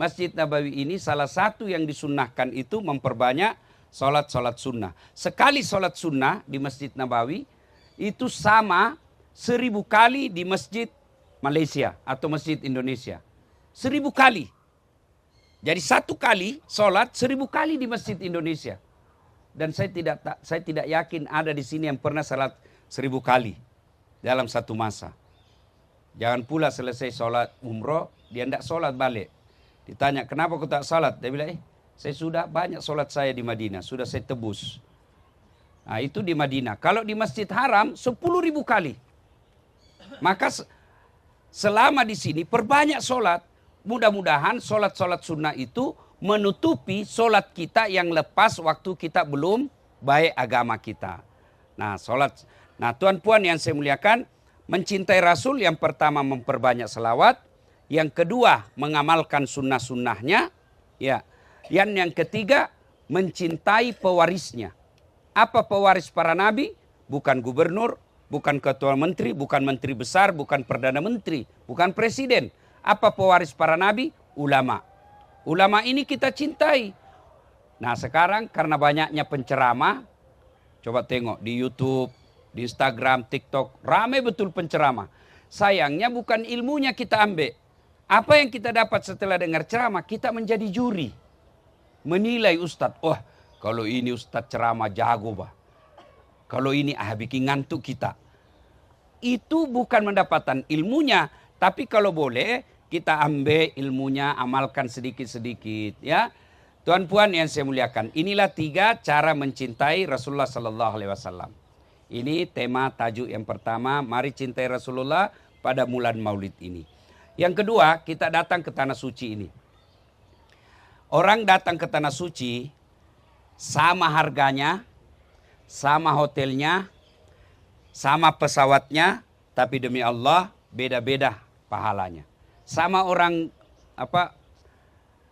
Masjid Nabawi ini salah satu yang disunnahkan itu memperbanyak sholat-sholat sunnah. Sekali sholat sunnah di Masjid Nabawi itu sama 1000 kali di Masjid Malaysia atau Masjid Indonesia. 1000 kali. Jadi satu kali sholat 1000 kali di Masjid Indonesia. Dan saya tidak yakin ada di sini yang pernah sholat 1000 kali dalam satu masa. Jangan pula selesai sholat umroh, dia tidak sholat balik. Ditanya, kenapa kau tak sholat? Dia bilang, saya sudah banyak sholat saya di Madinah, sudah saya tebus. Nah itu di Madinah. Kalau di Masjid Haram 10.000 kali. Maka selama di sini perbanyak sholat. Mudah-mudahan sholat-sholat sunnah itu menutupi sholat kita yang lepas waktu kita belum baik agama kita. Nah sholat. Nah tuan puan yang saya muliakan, mencintai Rasul yang pertama memperbanyak selawat. Yang kedua mengamalkan sunnah-sunnahnya. Ya. Yang ketiga mencintai pewarisnya. Apa pewaris para nabi? Bukan gubernur, bukan ketua menteri, bukan menteri besar, bukan perdana menteri, bukan presiden. Apa pewaris para nabi? Ulama. Ulama ini kita cintai. Nah sekarang karena banyaknya penceramah, coba tengok di YouTube, di Instagram, TikTok, ramai betul penceramah. Sayangnya bukan ilmunya kita ambil. Apa yang kita dapat setelah dengar ceramah, kita menjadi juri. Menilai ustadz, wah kalau ini ustadz ceramah jago bah. Kalau ini bikin ngantuk kita. Itu bukan mendapatkan ilmunya, tapi kalau boleh kita ambil ilmunya, amalkan sedikit-sedikit ya. Tuan puan yang saya muliakan, inilah 3 cara mencintai Rasulullah sallallahu alaihi wasallam. Ini tema tajuk yang pertama, mari cintai Rasulullah pada bulan Maulid ini. Yang kedua, kita datang ke tanah suci ini. Orang datang ke tanah suci sama harganya, sama hotelnya, sama pesawatnya, tapi demi Allah beda-beda pahalanya. Sama orang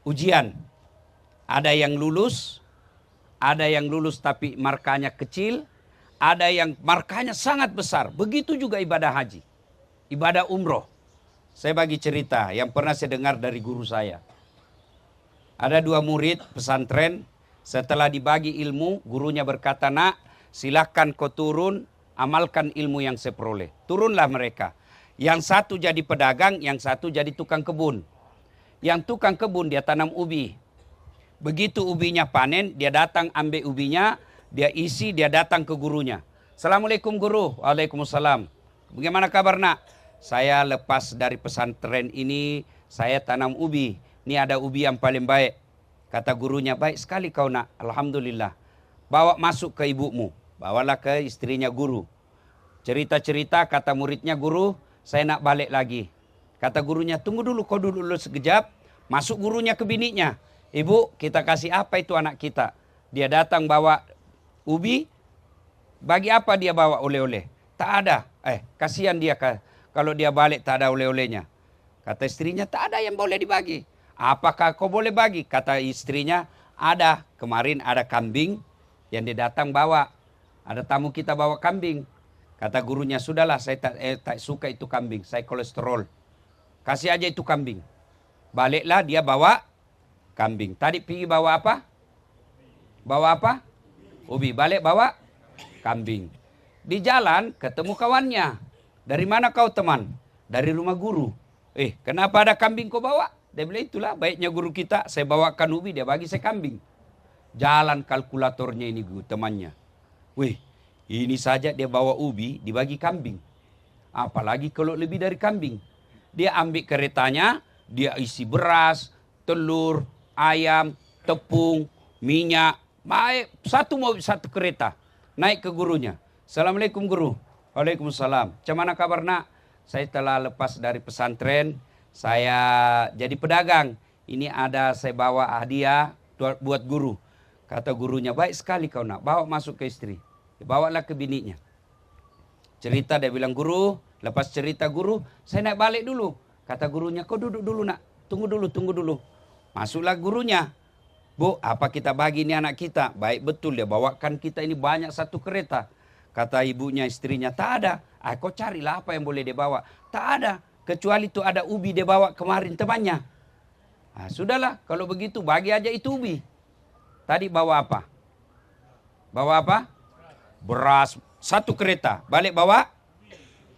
ujian. Ada yang lulus tapi markanya kecil, ada yang markanya sangat besar. Begitu juga ibadah haji, ibadah umroh. Saya bagi cerita yang pernah saya dengar dari guru saya. Ada 2 murid pesantren, setelah dibagi ilmu, gurunya berkata, nak silakan kau turun, amalkan ilmu yang saya peroleh. Turunlah mereka. Yang satu jadi pedagang, yang satu jadi tukang kebun. Yang tukang kebun dia tanam ubi. Begitu ubinya panen, dia datang ambil ubinya, dia isi, dia datang ke gurunya. Assalamualaikum guru. Waalaikumsalam. Bagaimana kabar nak? Saya lepas dari pesantren ini, saya tanam ubi. Ini ada ubi yang paling baik. Kata gurunya, baik sekali kau nak. Alhamdulillah. Bawa masuk ke ibumu. Bawalah ke istrinya guru. Cerita-cerita kata muridnya, guru saya nak balik lagi. Kata gurunya, tunggu dulu, kau duduk dulu sekejap. Masuk gurunya ke biniknya. Ibu, kita kasih apa itu anak kita? Dia datang bawa ubi. Bagi apa dia bawa oleh-oleh? Tak ada. Kasihan dia kalau dia balik tak ada oleh-olehnya. Kata istrinya, tak ada yang boleh dibagi. Apakah kau boleh bagi? Kata istrinya, ada. Kemarin ada kambing yang dia datang bawa. Ada tamu kita bawa kambing. Kata gurunya, sudahlah saya tak suka itu kambing. Saya kolesterol. Kasih aja itu kambing. Baliklah dia bawa kambing. Tadi pergi bawa apa? Bawa apa? Ubi. Balik bawa kambing. Di jalan ketemu kawannya. Dari mana kau teman? Dari rumah guru. Kenapa ada kambing kau bawa? Dia bilang, itulah baiknya guru kita. Saya bawakan ubi, dia bagi saya kambing. Jalan kalkulatornya ini temannya. Ini saja dia bawa ubi, dibagi kambing. Apalagi kalau lebih dari kambing. Dia ambil keretanya, dia isi beras, telur, ayam, tepung, minyak. Baik, satu kereta. Naik ke gurunya. Assalamualaikum guru. Waalaikumsalam. Macam mana kabar nak? Saya telah lepas dari pesantren. Saya jadi pedagang. Ini ada saya bawa hadiah buat guru. Kata gurunya, baik sekali kau nak. Bawa masuk ke istri. Bawalah ke biniknya. Cerita dia bilang, guru. Lepas cerita guru, saya naik balik dulu. Kata gurunya, kau duduk dulu nak. Tunggu dulu. Masuklah gurunya. Bu, apa kita bagi ini anak kita? Baik betul, dia bawakan kita ini banyak satu kereta. Kata ibunya, istrinya, tak ada. Kau carilah apa yang boleh dia bawa. Tak ada. Kecuali itu ada ubi dia bawa kemarin temannya. Nah, sudahlah, kalau begitu bagi aja itu ubi. Tadi bawa apa? Bawa apa? Beras, 1 kereta. Balik bawa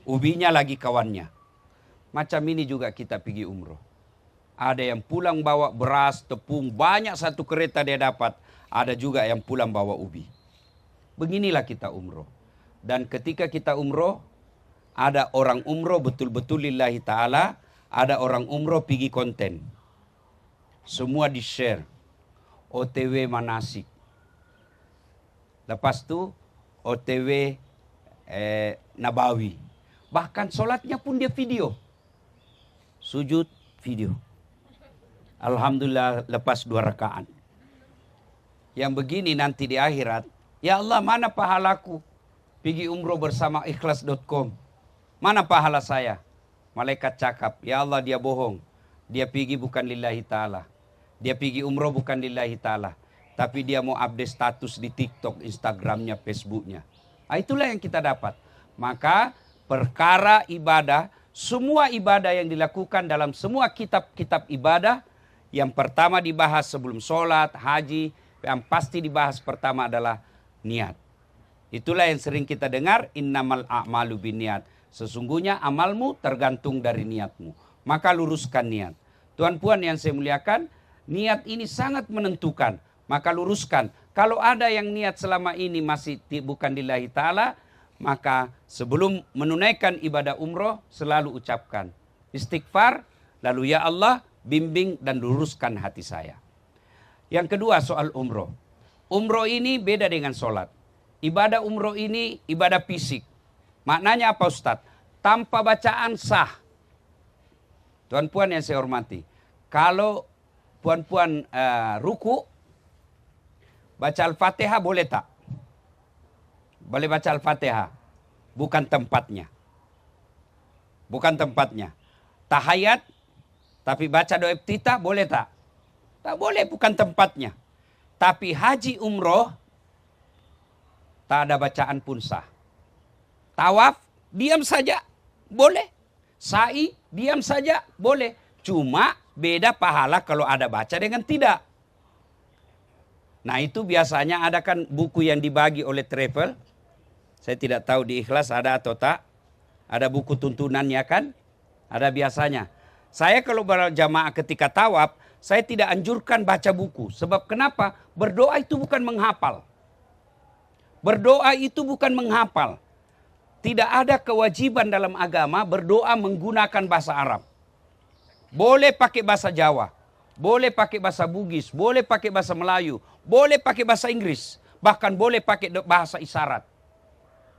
ubinya lagi kawannya. Macam ini juga kita pergi umroh. Ada yang pulang bawa beras, tepung, banyak 1 kereta dia dapat. Ada juga yang pulang bawa ubi. Beginilah kita umroh. Dan ketika kita umroh, ada orang umroh betul-betul lillahi ta'ala, ada orang umroh pergi konten. Semua di-share. OTW manasik. Lepas itu OTW Nabawi. Bahkan sholatnya pun dia video. Sujud video. Alhamdulillah lepas 2 rakaat. Yang begini nanti di akhirat, ya Allah mana pahalaku? Pergi umroh bersama ikhlas.com. Mana pahala saya? Malaikat cakap, ya Allah dia bohong. Dia pergi bukan lillahi ta'ala. Dia pergi umroh bukan lillahi ta'ala. Tapi dia mau update status di TikTok, Instagramnya, Facebooknya. Nah, itulah yang kita dapat. Maka perkara ibadah, semua ibadah yang dilakukan dalam semua kitab-kitab ibadah, yang pertama dibahas sebelum sholat, haji, yang pasti dibahas pertama adalah niat. Itulah yang sering kita dengar, innamal a'malu binniat. Sesungguhnya amalmu tergantung dari niatmu. Maka luruskan niat. Tuan puan yang saya muliakan, niat ini sangat menentukan. Maka luruskan. Kalau ada yang niat selama ini masih bukan lillahi ta'ala, maka sebelum menunaikan ibadah umroh, selalu ucapkan istighfar, lalu ya Allah, bimbing dan luruskan hati saya. Yang kedua soal umroh. Umroh ini beda dengan sholat. Ibadah umroh ini ibadah fisik. Maknanya apa Ustadz? Tanpa bacaan sah. Tuan-puan yang saya hormati. Kalau puan-puan ruku, baca Al-Fatihah boleh tak? Boleh baca Al-Fatihah. Bukan tempatnya. Bukan tempatnya. Tahayat, tapi baca doa iftitah boleh tak? Tak boleh, bukan tempatnya. Tapi haji umroh, tak ada bacaan pun sah. Tawaf, diam saja, boleh. Sa'i, diam saja, boleh. Cuma beda pahala kalau ada baca dengan tidak. Nah itu biasanya ada kan buku yang dibagi oleh travel. Saya tidak tahu di Ikhlas ada atau tak. Ada buku tuntunannya kan? Ada biasanya. Saya kalau berjamaah ketika tawaf, saya tidak anjurkan baca buku. Sebab kenapa? Berdoa itu bukan menghafal. Berdoa itu bukan menghafal. Tidak ada kewajiban dalam agama berdoa menggunakan bahasa Arab. Boleh pakai bahasa Jawa. Boleh pakai bahasa Bugis. Boleh pakai bahasa Melayu. Boleh pakai bahasa Inggris. Bahkan boleh pakai bahasa isyarat.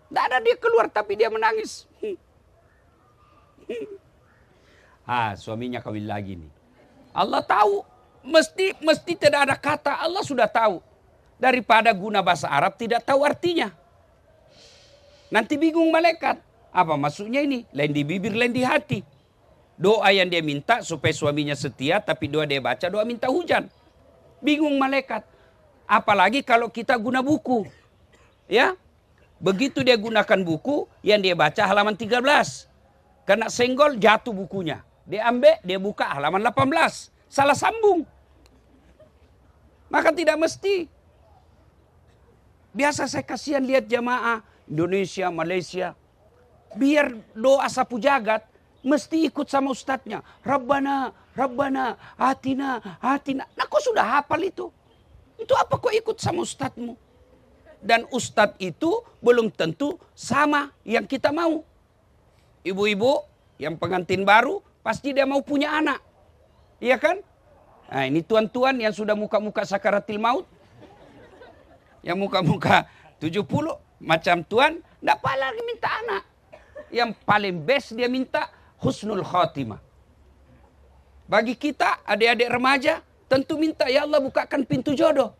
Tidak ada dia keluar tapi dia menangis. Suaminya kawin lagi nih. Allah tahu. Mesti tidak ada kata. Allah sudah tahu. Daripada guna bahasa Arab tidak tahu artinya. Nanti bingung malaikat. Apa maksudnya ini? Lain di bibir, lain di hati. Doa yang dia minta supaya suaminya setia. Tapi doa dia baca, doa minta hujan. Bingung malaikat. Apalagi kalau kita guna buku. Ya. Begitu dia gunakan buku, yang dia baca halaman 13. Kena senggol, jatuh bukunya. Dia ambil, dia buka halaman 18. Salah sambung. Maka tidak mesti. Biasa saya kasihan lihat jamaah Indonesia, Malaysia. Biar doa sapu jagat, mesti ikut sama ustadznya. Rabbana, Rabbana, atina, atina. Nah kok sudah hafal itu? Itu apa kok ikut sama ustadzmu? Dan ustadz itu belum tentu sama yang kita mau. Ibu-ibu yang pengantin baru, pasti dia mau punya anak. Iya kan? Nah ini tuan-tuan yang sudah muka-muka sakaratil maut. Yang muka-muka 70, macam tuan, tidak lagi minta anak. Yang paling best dia minta husnul khotimah. Bagi kita, adik-adik remaja, tentu minta, ya Allah bukakan pintu jodoh.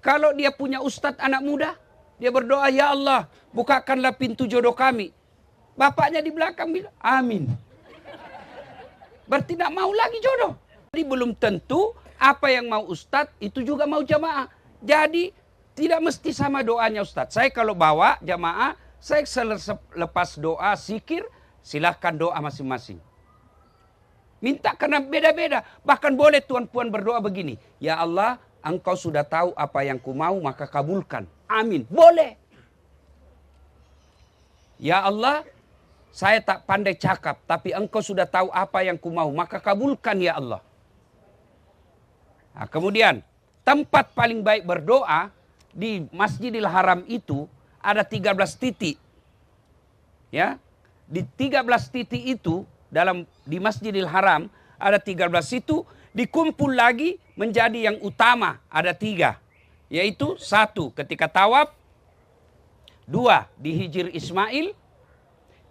Kalau dia punya ustadz anak muda, dia berdoa, ya Allah bukakanlah pintu jodoh kami. Bapaknya di belakang bilang, amin. Berarti tidak mau lagi jodoh. Jadi belum tentu apa yang mau ustadz itu juga mau jamaah. Jadi tidak mesti sama doanya ustadz. Saya kalau bawa jamaah, saya lepas doa, zikir, silahkan doa masing-masing. Minta karena beda-beda. Bahkan boleh tuan-puan berdoa begini. Ya Allah, Engkau sudah tahu apa yang ku mau, maka kabulkan. Amin. Boleh. Ya Allah, saya tak pandai cakap, tapi Engkau sudah tahu apa yang ku mau, maka kabulkan ya Allah. Nah, kemudian, tempat paling baik berdoa di Masjidil Haram itu ada 13 titik. Ya, di 13 titik itu di Masjidil Haram ada 13 itu dikumpul lagi menjadi yang utama ada 3, yaitu 1 ketika tawaf, 2 di Hijr Ismail,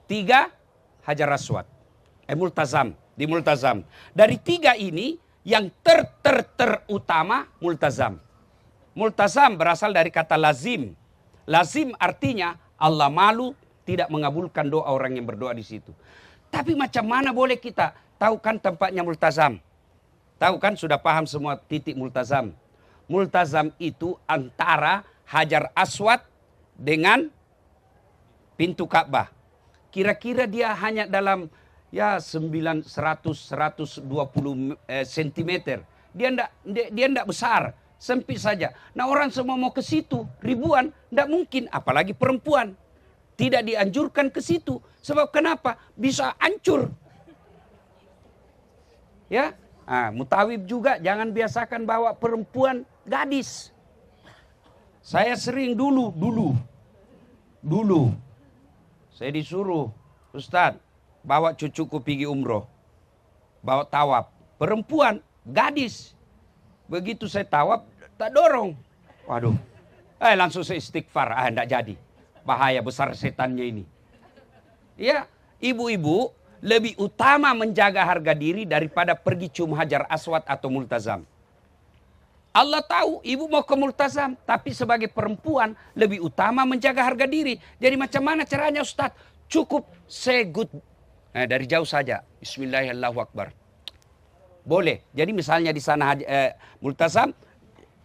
3 Hajar Aswad, Multazam, di Multazam. Dari 3 ini yang terutama Multazam. Multazam berasal dari kata lazim. Lazim artinya Allah malu tidak mengabulkan doa orang yang berdoa di situ. Tapi macam mana boleh kita tahu kan tempatnya Multazam? Tahu kan, sudah paham semua titik Multazam. Multazam itu antara Hajar Aswad dengan pintu Ka'bah. Kira-kira dia hanya dalam 120 cm. Dia enggak besar, sempit saja. Nah, orang semua mau ke situ, ribuan, enggak mungkin, apalagi perempuan. Tidak dianjurkan ke situ. Sebab kenapa? Bisa hancur. Ya, mutawib juga jangan biasakan bawa perempuan gadis. Saya sering dulu. Saya disuruh, Ustadz, bawa cucuku pergi umroh. Bawa tawaf. Perempuan, gadis. Begitu saya tawaf, tak dorong. Waduh. Langsung saya istighfar. Enggak jadi. Bahaya besar setannya ini. Ya, ibu-ibu lebih utama menjaga harga diri daripada pergi cium Hajar Aswad atau Multazam. Allah tahu ibu mau ke Multazam, tapi sebagai perempuan lebih utama menjaga harga diri. Jadi macam mana caranya Ustadz? Cukup say good. Dari jauh saja. Bismillahirrahmanirrahim. Boleh. Jadi misalnya di sana Multazam,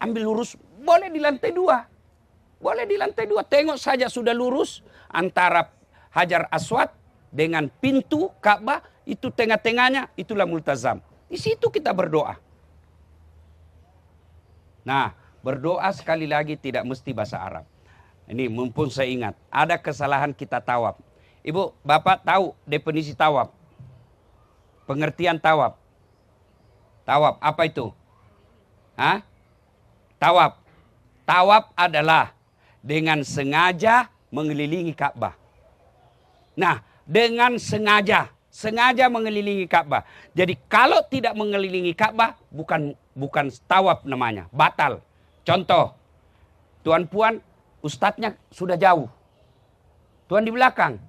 ambil lurus, boleh di lantai 2. Boleh di lantai 2. Tengok saja sudah lurus antara Hajar Aswad dengan pintu Ka'bah, itu tengah-tengahnya, itulah Multazam. Di situ kita berdoa. Nah, berdoa sekali lagi tidak mesti bahasa Arab. Ini mumpung saya ingat, ada kesalahan kita tawaf. Ibu, Bapak tahu definisi tawaf? Pengertian tawaf. Tawaf, apa itu? Tawaf. Tawaf adalah dengan sengaja mengelilingi Ka'bah. Nah, dengan sengaja mengelilingi Ka'bah. Jadi kalau tidak mengelilingi Ka'bah bukan tawaf namanya, batal. Contoh, tuan puan ustadznya sudah jauh. Tuan di belakang.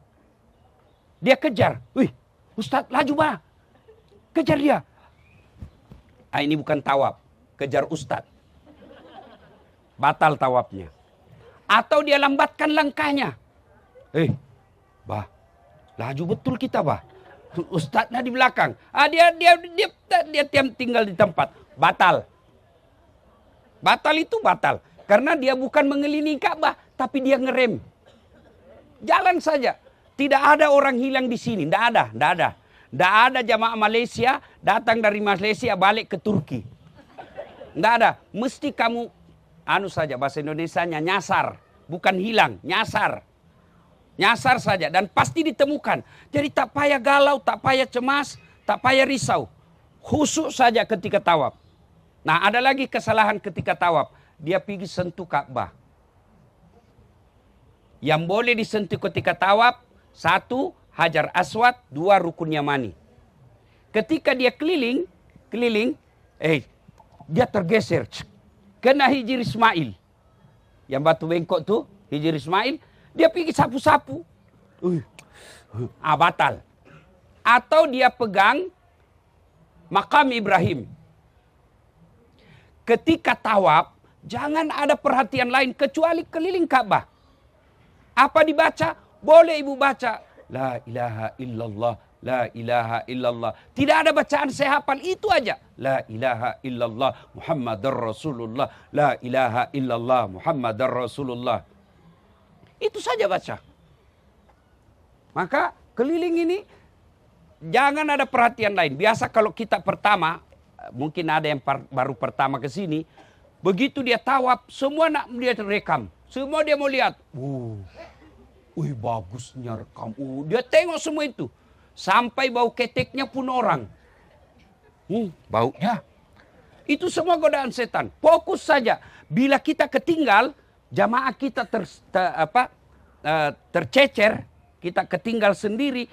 Dia kejar. Wih, ustadz laju bah. Kejar dia. Ini bukan tawaf, kejar ustadz. Batal tawafnya. Atau dia lambatkan langkahnya. Bah, laju betul kita, bah. Ustadznya di belakang. Dia tinggal di tempat. Batal. Batal itu batal. Karena dia bukan mengelilingi Ka'bah, tapi dia ngerem. Jalan saja. Tidak ada orang hilang di sini. Tidak ada. Tidak ada jamaah Malaysia datang dari Malaysia balik ke Turki. Tidak ada. Mesti kamu saja bahasa Indonesianya nyasar, bukan hilang, nyasar. Nyasar saja dan pasti ditemukan. Jadi tak payah galau, tak payah cemas, tak payah risau. Khusyuk saja ketika tawaf. Nah, ada lagi kesalahan ketika tawaf. Dia pergi sentuh Ka'bah. Yang boleh disentuh ketika tawaf, 1 Hajar Aswad, 2 Rukun Yamani. Ketika dia keliling, dia tergeser. Kena Hijr Ismail. Yang batu bengkok tuh, Hijr Ismail. Dia pergi sapu-sapu. Batal. Atau dia pegang makam Ibrahim. Ketika tawaf, jangan ada perhatian lain kecuali keliling Ka'bah. Apa dibaca? Boleh ibu baca. La ilaha illallah. La ilaha illallah. Tidak ada bacaan saya hafal, itu aja. La ilaha illallah Muhammadar Rasulullah. La ilaha illallah Muhammadar Rasulullah. Itu saja baca. Maka keliling ini Jangan ada perhatian lain. Biasa kalau kita pertama, mungkin ada yang baru pertama ke sini, begitu dia tawaf, semua nak dia rekam. Semua dia mau lihat. Wih bagusnya rekam. Dia tengok semua itu. Sampai bau keteknya pun orang. Baunya. Itu semua godaan setan. Fokus saja. Bila kita ketinggal, jamaah kita tercecer, kita ketinggal sendiri,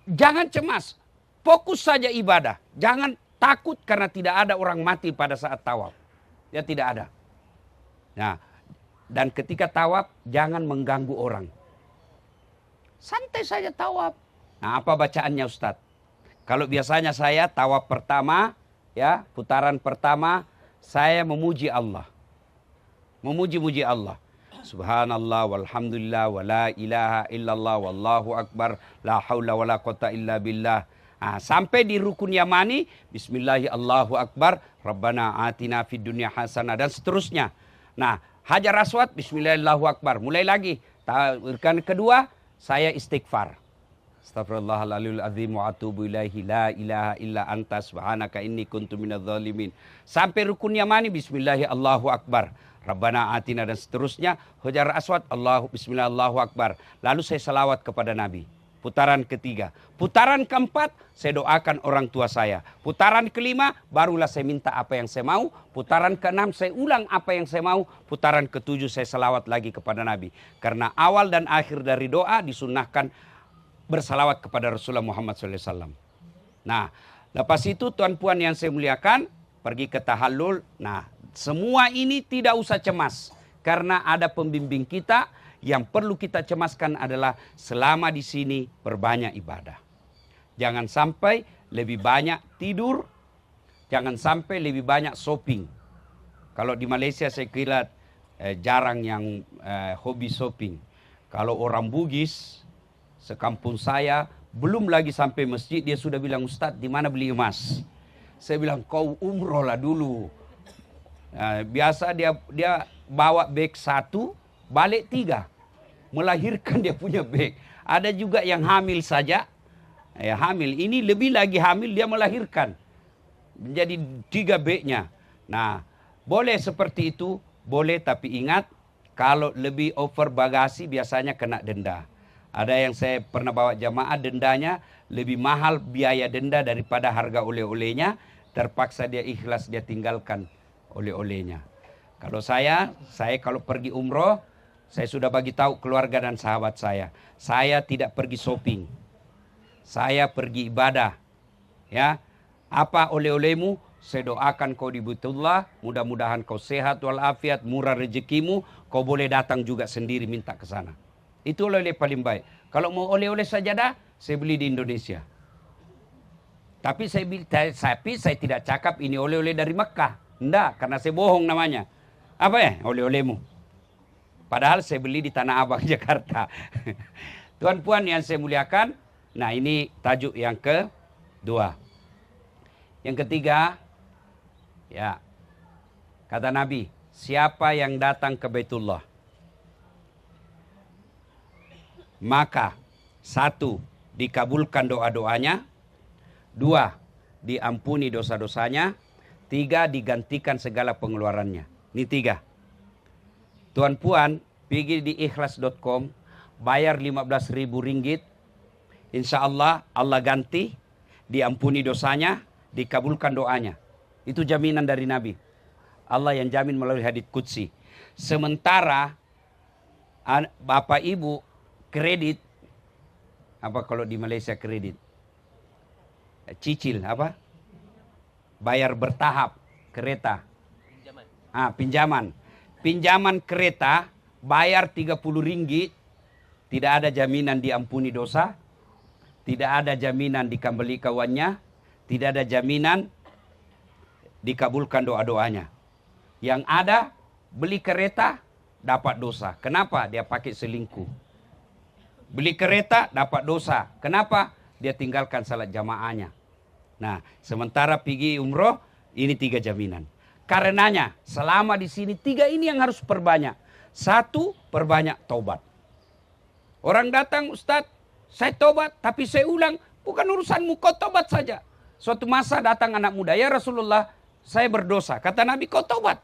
jangan cemas. Fokus saja ibadah. Jangan takut karena tidak ada orang mati pada saat tawaf. Ya tidak ada. Nah, dan ketika tawaf jangan mengganggu orang. Santai saja tawaf. Nah, apa bacaannya Ustadz? Kalau biasanya saya tawaf pertama, ya, putaran pertama, saya memuji Allah. Memuji-muji Allah. Subhanallah walhamdulillah wa la ilaha illallah wallahu akbar la haula wa la quwata illa billah. Nah, sampai di rukun yamani, bismillahi Allahu akbar, rabbana atina fid dunya hasanah dan seterusnya. Nah, hajar aswad, bismillahi Allahu akbar. Mulai lagi. Rukun kedua, saya istighfar. Astaghfirullahaladzim azim wa atubu ilaihi la ilaha illa anta subhanaka inni kuntu minadz zalimin. Sampai rukun yamani, bismillahi Allahu akbar. Rabbana atina dan seterusnya. Hajar aswad, bismillah Allahu akbar. Lalu saya salawat kepada Nabi. Putaran ketiga. Putaran keempat, saya doakan orang tua saya. Putaran kelima, barulah saya minta apa yang saya mau. Putaran keenam, saya ulang apa yang saya mau. Putaran ketujuh, saya salawat lagi kepada Nabi. Karena awal dan akhir dari doa disunnahkan bersalawat kepada Rasulullah Muhammad SAW. Nah, lepas itu tuan puan yang saya muliakan, pergi ke tahallul. Nah, semua ini tidak usah cemas. Karena ada pembimbing kita. Yang perlu kita cemaskan adalah selama di sini perbanyak ibadah. Jangan sampai lebih banyak tidur. Jangan sampai lebih banyak shopping. Kalau di Malaysia saya kira jarang yang hobi shopping. Kalau orang Bugis, sekampung saya, belum lagi sampai masjid, dia sudah bilang, Ustadz di mana beli emas? Saya bilang, kau umroh lah dulu. Biasa dia bawa beg 1, balik 3. Melahirkan dia punya beg. Ada juga yang hamil saja. Hamil. Ini lebih lagi hamil, dia melahirkan. Menjadi 3 begnya. Nah, boleh seperti itu. Boleh, tapi ingat, kalau lebih over bagasi biasanya kena denda. Ada yang saya pernah bawa jamaah, dendanya lebih mahal biaya denda daripada harga oleh-olehnya. Terpaksa dia ikhlas, dia tinggalkan oleh-olehnya. Kalau saya kalau pergi umroh, saya sudah bagi tahu keluarga dan sahabat saya. Saya tidak pergi shopping. Saya pergi ibadah. Ya. Apa oleh-olehmu? Saya doakan kau di Baitullah. Mudah-mudahan kau sehat walafiat, murah rezekimu. Kau boleh datang juga sendiri minta ke sana. Itu oleh-oleh paling baik. Kalau mau oleh-oleh sajadah, saya beli di Indonesia. Tapi saya tidak cakap ini oleh-oleh dari Mekah. Enggak, karena saya bohong namanya. Apa ya oleh-olehmu? Padahal saya beli di Tanah Abang, Jakarta. Tuan puan yang saya muliakan. Nah, ini tajuk yang kedua. Yang ketiga, ya, kata Nabi, siapa yang datang ke Baitullah, maka 1, dikabulkan doa-doanya. 2, diampuni dosa-dosanya. 3, digantikan segala pengeluarannya. Ini 3. Tuan puan, pergi di ikhlas.com, bayar 15.000 ringgit. Insya Allah, Allah ganti, diampuni dosanya, dikabulkan doanya. Itu jaminan dari Nabi. Allah yang jamin melalui hadits qudsi. Sementara, Bapak Ibu kredit, apa kalau di Malaysia kredit? Cicil, apa? Bayar bertahap, kereta. Pinjaman. Pinjaman kereta, bayar 30 ringgit, tidak ada jaminan diampuni dosa, tidak ada jaminan dikembali kawannya, tidak ada jaminan dikabulkan doa-doanya. Yang ada, beli kereta, dapat dosa. Kenapa? Dia pakai selingkuh. Beli kereta, dapat dosa. Kenapa? Dia tinggalkan salat jamaahnya. Nah, sementara pergi umroh, ini 3 jaminan. Karenanya selama di sini 3 ini yang harus perbanyak. 1, perbanyak taubat. Orang datang, Ustadz, saya taubat tapi saya ulang. Bukan urusanmu, kau tobat saja. Suatu masa datang anak muda, ya Rasulullah, saya berdosa. Kata Nabi, kau tobat.